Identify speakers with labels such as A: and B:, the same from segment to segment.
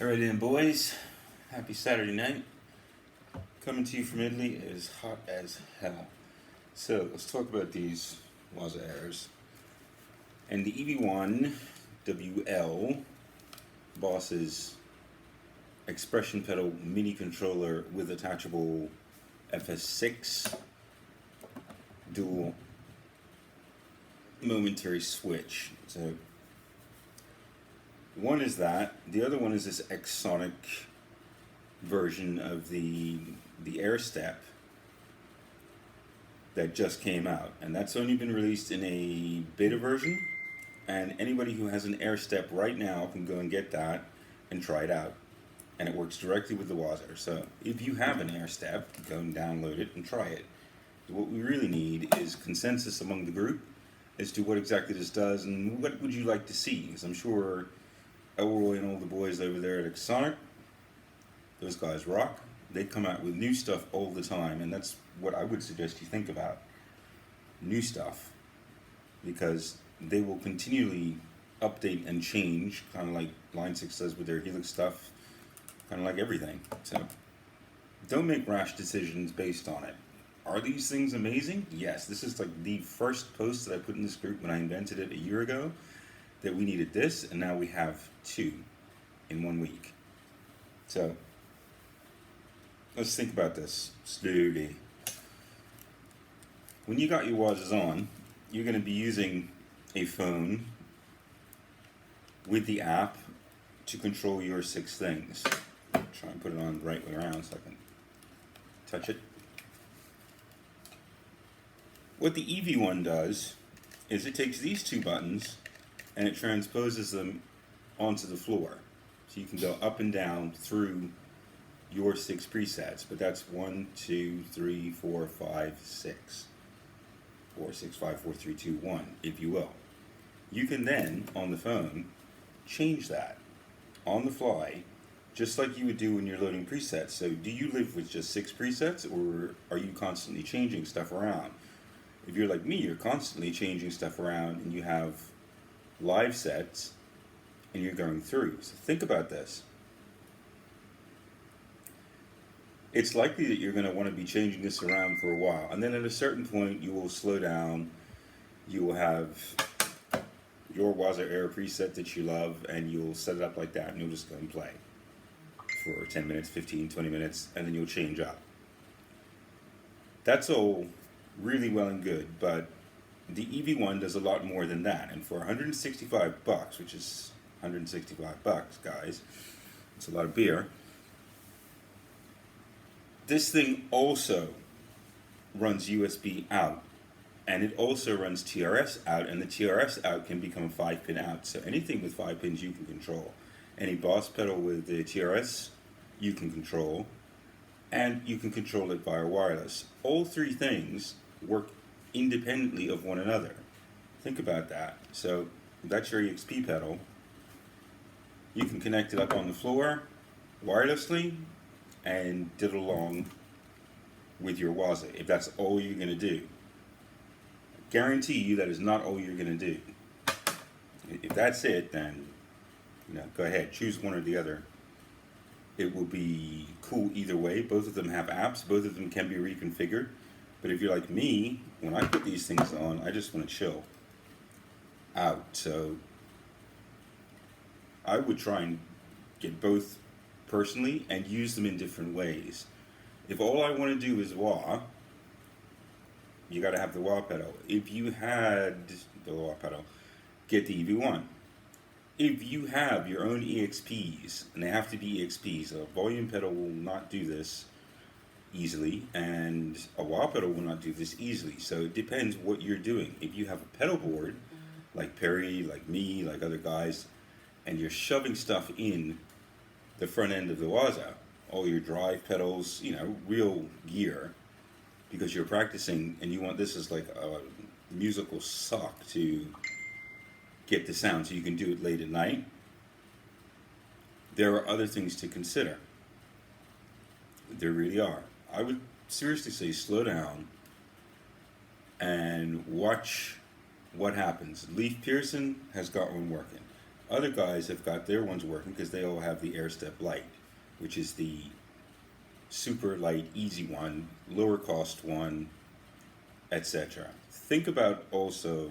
A: Alright then, boys, happy Saturday night. Coming to you from Italy. It is hot as hell. So let's talk about these WAZA Airs and the EV1-WL BOSS's expression pedal mini controller with attachable FS6 dual momentary switch. So one is that. The other one is this XSONIC version of the Airstep that just came out, and that's only been released in a beta version, and anybody who has an Airstep right now can go and get that and try it out, and it works directly with the WAZA. So if you have an Airstep, go and download it and try it. What we really need is consensus among the group as to what exactly this does and what would you like to see, because I'm sure Elroy and all the boys over there at Exonic, those guys rock. They come out with new stuff all the time, and that's what I would suggest you think about. New stuff, because they will continually update and change, kind of like Line 6 does with their Helix stuff, kind of like everything. So don't make rash decisions based on it. Are these things amazing? Yes, this is like the first post that I put in this group when I invented it a year ago, that we needed this, and now we have two in 1 week. So let's think about this slowly. When you got your WAZAs on, you're going to be using a phone with the app to control your 6 things. Try and put it on the right way around so I can touch it. What the EV1 does is it takes these 2 buttons and it transposes them onto the floor. So you can go up and down through your 6 presets, but that's 1, 2, 3, 4, 5, 6. 4, 6, 5, 4, 3, 2, 1, if you will. You can then, on the phone, change that on the fly, just like you would do when you're loading presets. So do you live with just 6 presets, or are you constantly changing stuff around? If you're like me, you're constantly changing stuff around and you have live sets and you're going through. So think about this. It's likely that you're going to want to be changing this around for a while, and then at a certain point you will slow down. You will have your WAZA Air preset that you love, and you'll set it up like that, and you'll just go and play for 10 minutes, 15, 20 minutes, and then you'll change up. That's all really well and good, but the EV1 does a lot more than that, and for 165 bucks, which is 165 bucks, guys, it's a lot of beer. This thing also runs USB out, and it also runs TRS out, and the TRS out can become a 5-pin out. So anything with 5 pins you can control. Any BOSS pedal with the TRS you can control, and you can control it via wireless. All 3 things work independently of one another. Think about that. So that's your EXP pedal. You can connect it up on the floor wirelessly and diddle along with your WAZA if that's all you're going to do. I guarantee you that is not all you're going to do. If that's it, then go ahead, choose one or the other. It will be cool either way. Both of them have apps, both of them can be reconfigured. But if you're like me, when I put these things on, I just want to chill out. So I would try and get both personally and use them in different ways. If all I want to do is wah, you got to have the wah pedal. If you had the wah pedal, get the EV1. If you have your own EXPs, and they have to be EXPs, a volume pedal will not do this easily, and a wah pedal will not do this easily. So it depends what you're doing. If you have a pedal board, like Perry, like me, like other guys, and you're shoving stuff in the front end of the WAZA, all your drive pedals, real gear, because you're practicing and you want this as like a musical sock to get the sound so you can do it late at night. There are other things to consider. There really are. I would seriously say slow down and watch what happens. Leif Pearson has got one working. Other guys have got their ones working because they all have the Airstep Lite, which is the super light, easy one, lower cost one, etc. Think about also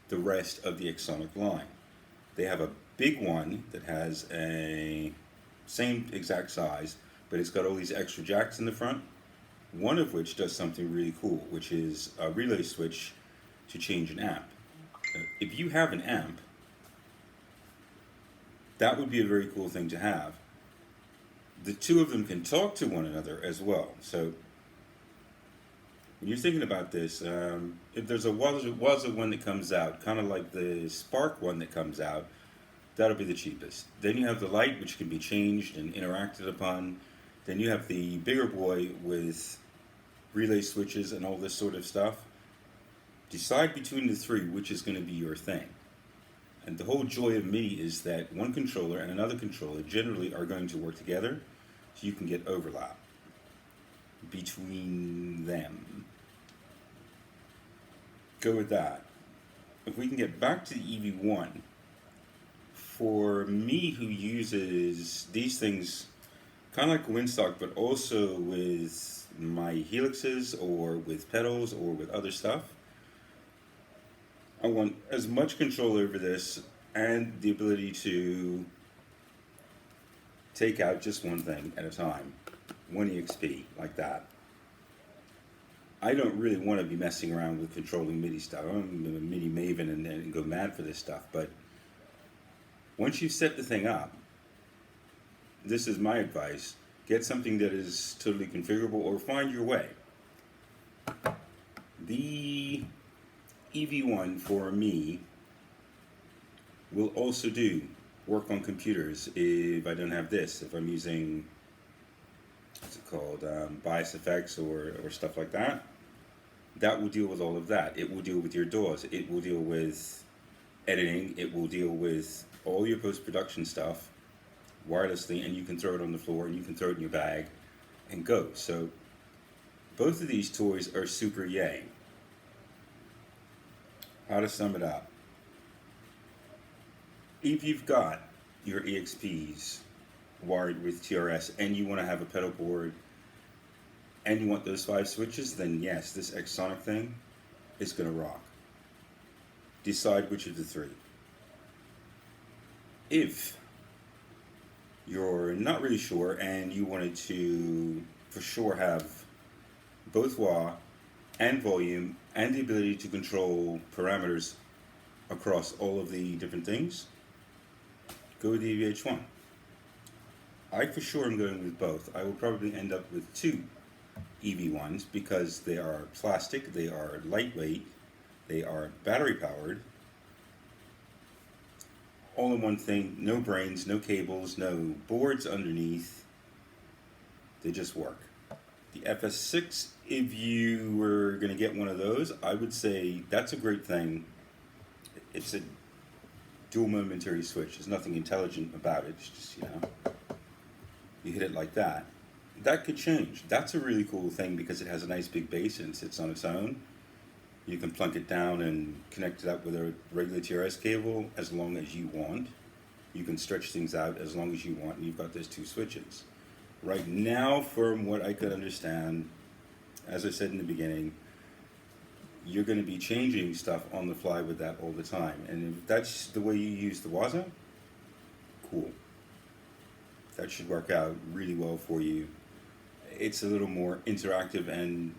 A: the rest of the Exonic line. They have a big one that has a same exact size, but it's got all these extra jacks in the front, one of which does something really cool, which is a relay switch to change an amp. If you have an amp, that would be a very cool thing to have. The two of them can talk to one another as well. So when you're thinking about this, if there's a WAZA one that comes out, kind of like the Spark one that comes out, that'll be the cheapest. Then you have the Lite, which can be changed and interacted upon. Then you have the bigger boy with relay switches and all this sort of stuff. Decide between the three which is going to be your thing. And the whole joy of Midi is that one controller and another controller generally are going to work together, so you can get overlap between them. Go with that. If we can get back to the EV1, for me who uses these things kind of like Windstock, but also with my helixes or with pedals or with other stuff, I want as much control over this and the ability to take out just one thing at a time, one EXP like that. I don't really want to be messing around with controlling MIDI stuff. I'm a MIDI maven and go mad for this stuff, but once you set the thing up, this is my advice, get something that is totally configurable or find your way. The EV1 for me will also do work on computers if I don't have this, if I'm using, what's it called, bias effects or stuff like that. That will deal with all of that. It will deal with your DAWs, it will deal with editing, it will deal with all your post-production stuff wirelessly, and you can throw it on the floor and you can throw it in your bag and go. So both of these toys are super yay. How to sum it up. If you've got your EXPs wired with TRS and you want to have a pedal board and you want those 5 switches, then yes, this Exonic thing is going to rock. Decide which of the 3. If you're not really sure and you wanted to for sure have both wah and volume and the ability to control parameters across all of the different things, go with the EVH1. I for sure am going with both. I will probably end up with 2 EV1s because they are plastic, they are lightweight, they are battery powered, all in one thing, no brains, no cables, no boards underneath, they just work. The FS6, if you were going to get one of those, I would say that's a great thing. It's a dual momentary switch. There's nothing intelligent about it. It's just, you hit it like that. That could change. That's a really cool thing because it has a nice big bass and it sits on its own. You can plunk it down and connect it up with a regular TRS cable as long as you want. You can stretch things out as long as you want, and you've got those 2 switches. Right now, from what I could understand, as I said in the beginning, you're going to be changing stuff on the fly with that all the time. And if that's the way you use the WAZA, cool. That should work out really well for you. It's a little more interactive, and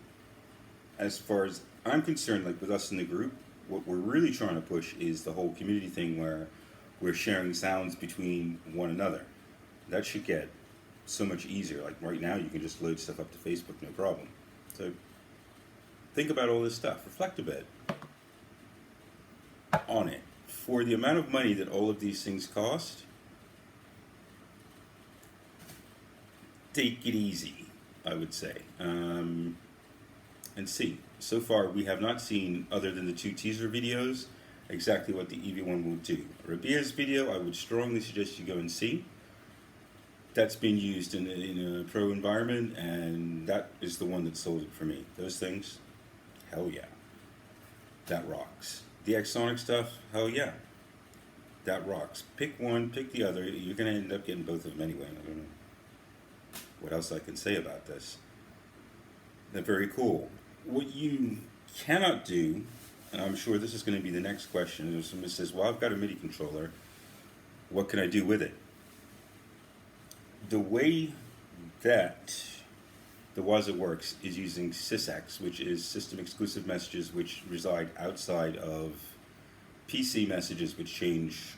A: as far as I'm concerned, like with us in the group, what we're really trying to push is the whole community thing where we're sharing sounds between one another. That should get so much easier. Like right now, you can just load stuff up to Facebook, no problem. So think about all this stuff. Reflect a bit on it. For the amount of money that all of these things cost, take it easy, I would say, and see. So far, we have not seen, other than the 2 teaser videos, exactly what the EV1 will do. Rabia's video, I would strongly suggest you go and see. That's been used in a pro environment, and that is the one that sold it for me. Those things, hell yeah. That rocks. The Exonic stuff, hell yeah. that rocks. Pick one, pick the other. You're going to end up getting both of them anyway. I don't know what else I can say about this. They're very cool. What you cannot do, and I'm sure this is going to be the next question, if someone says, well, I've got a MIDI controller, what can I do with it? The way that the WAZA works is using SysEx, which is system exclusive messages which reside outside of PC messages which change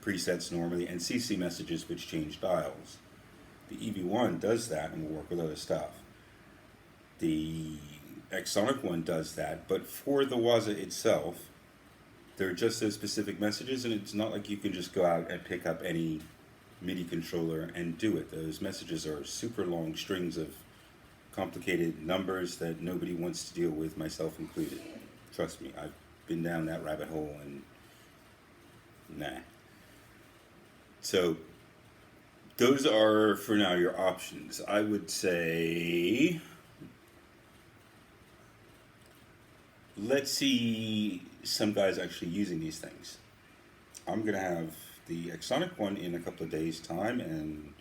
A: presets normally, and CC messages which change dials. The EV1 does that and will work with other stuff. The Exonic one does that, but for the WAZA itself, they're just those specific messages, and it's not like you can just go out and pick up any MIDI controller and do it. Those messages are super long strings of complicated numbers that nobody wants to deal with, myself included. Trust me, I've been down that rabbit hole, and nah. So those are, for now, your options. I would say, let's see some guys actually using these things. I'm going to have the Exonic one in a couple of days' time, and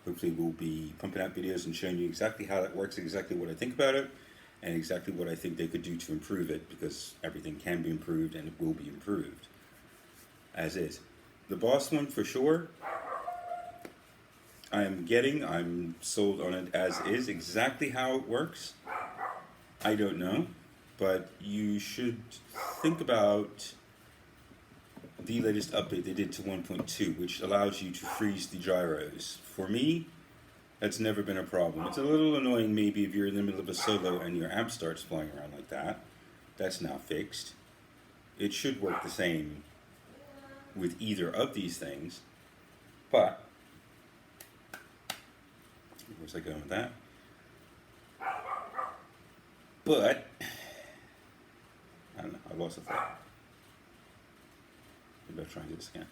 A: hopefully we'll be pumping out videos and showing you exactly how that works, exactly what I think about it, and exactly what I think they could do to improve it, because everything can be improved and it will be improved as is. The BOSS one, for sure, I'm sold on it as is. Exactly how it works, I don't know, but you should think about the latest update they did to 1.2, which allows you to freeze the gyros. For me, that's never been a problem. It's a little annoying maybe if you're in the middle of a solo and your amp starts flying around like that. That's now fixed. It should work the same with either of these things, but where's I going with that? But I don't know, I lost a thought. Maybe I'll try and do this again.